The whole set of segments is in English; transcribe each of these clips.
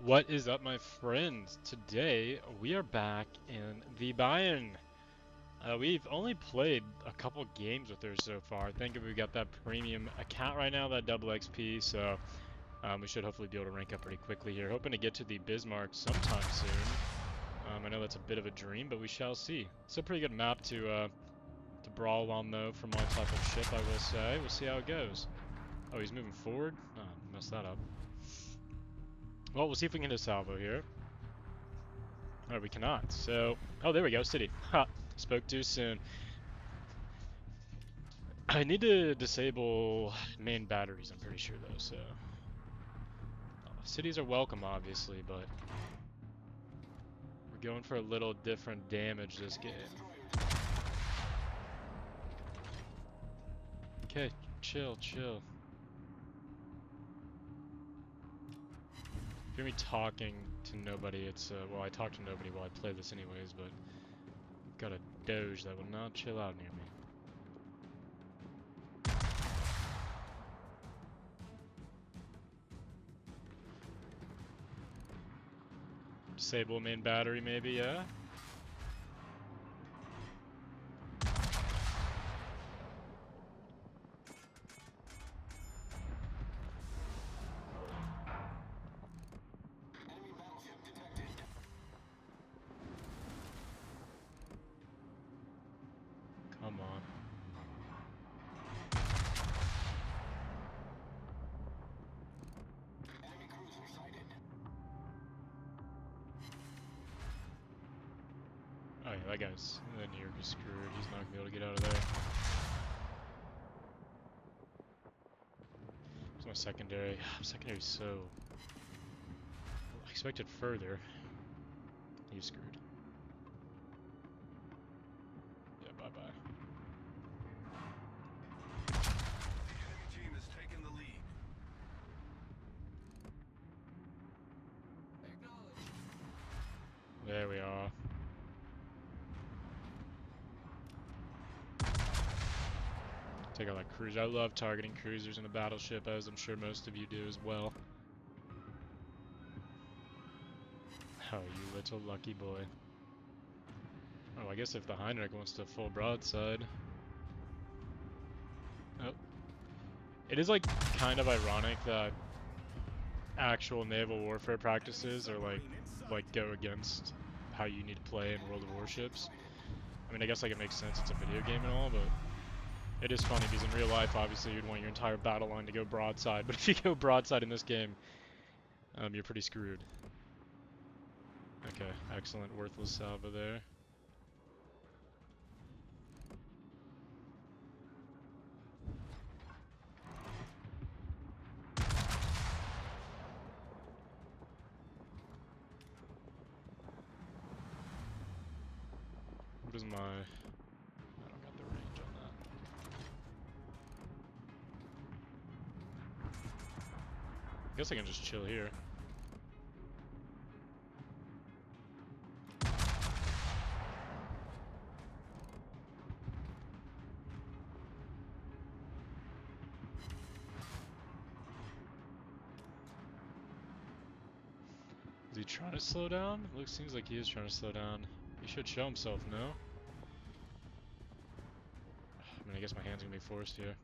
What is up, my friends? Today we are back in the Bayern. We've only played a couple games with her so far. Thank you. We got that premium account right now, that double XP, so we should hopefully be able to rank up pretty quickly here. Hoping to get to the Bismarck sometime soon. I know that's a bit of a dream, but we shall see. It's a pretty good map to brawl on, though, for my type of ship, I will say. We'll see how it goes. Oh, he's moving forward? Oh, messed that up. Well, we'll see if we can hit a salvo here. Oh, we cannot. So, oh, there we go, city. Ha! Spoke too soon. I need to disable main batteries, I'm pretty sure, though, so... cities are welcome, obviously, but... we're going for a little different damage this game. Okay, chill, chill. If you hear me talking to nobody, it's, well, I talk to nobody while I play this anyways, but... got a Doge that will not chill out near me. Disable main battery, maybe, yeah? Come on. Oh yeah, that guy's then you're just screwed. He's not gonna be able to get out of there. It's my secondary. Secondary's so... I expected further. He's screwed. Yeah, bye-bye. The enemy team has taken the lead. There we are. Take out that cruiser. I love targeting cruisers in a battleship, as I'm sure most of you do as well. Oh, you little lucky boy. Oh, I guess if the Heinrich wants to full broadside. Oh. It is, like, kind of ironic that actual naval warfare practices are, like go against how you need to play in World of Warships. I mean, I guess, like, it makes sense. It's a video game and all, but... it is funny because in real life, obviously, you'd want your entire battle line to go broadside, but if you go broadside in this game, you're pretty screwed. Okay, excellent, worthless salvo there. What is my... I don't got the range on that. I guess I can just chill here. Is he trying to slow down? Seems like he is trying to slow down. He should show himself, no? I mean, I guess my hand's gonna be forced here.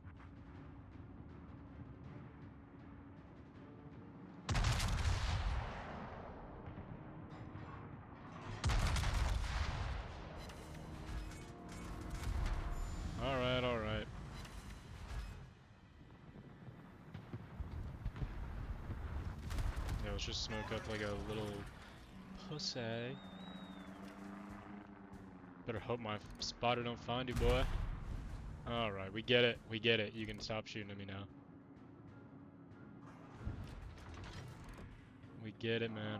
Alright, alright. Yeah, let's just smoke up like a little pussy. Better hope my spotter don't find you, boy. Alright, we get it. We get it. You can stop shooting at me now. We get it, man.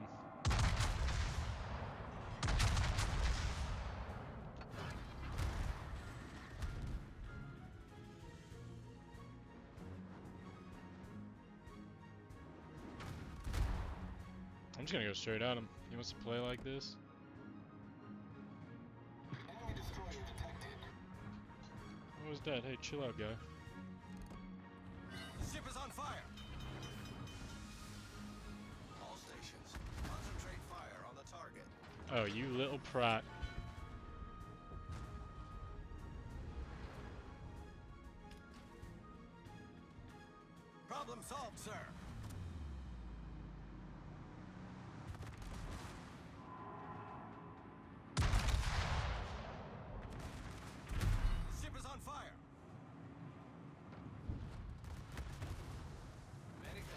I'm just gonna go straight at him. He wants to play like this. Enemy destroyer detected. What was that? Hey, chill out, guy. The ship is on fire. All stations, Oh, you little prat. Problem solved, sir. Ship is on fire.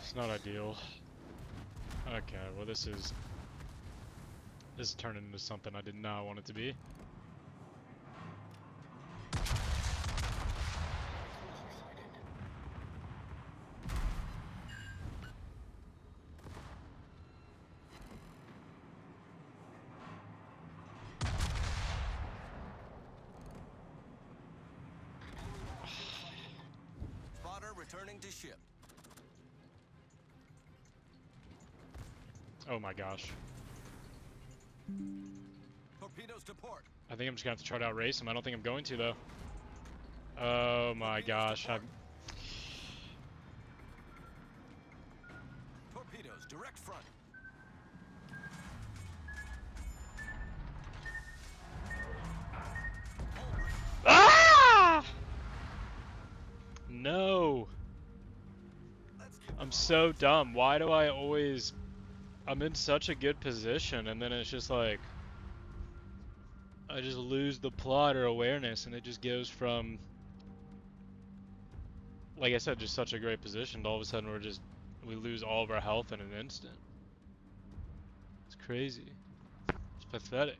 It's not ideal. Okay, well this is turning into something I did not want it to be. Spotter returning to ship. Oh my gosh. Torpedoes to port. I think I'm just gonna have to try to outrace him. I don't think I'm going to though. Oh my gosh. Torpedoes direct front. Ah! No. Let's keep I'm so dumb. Why do I always... I'm in such a good position and then it's just like... I just lose the plot or awareness and it just goes from... Like I said, just such a great position to all of a sudden we lose all of our health in an instant. It's crazy. It's pathetic.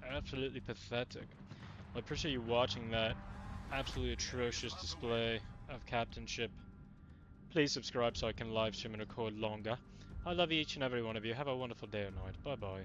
It's absolutely pathetic. I appreciate you watching that absolutely atrocious display of captainship. Please subscribe so I can live stream and record longer. I love each and every one of you. Have a wonderful day or night. Bye bye.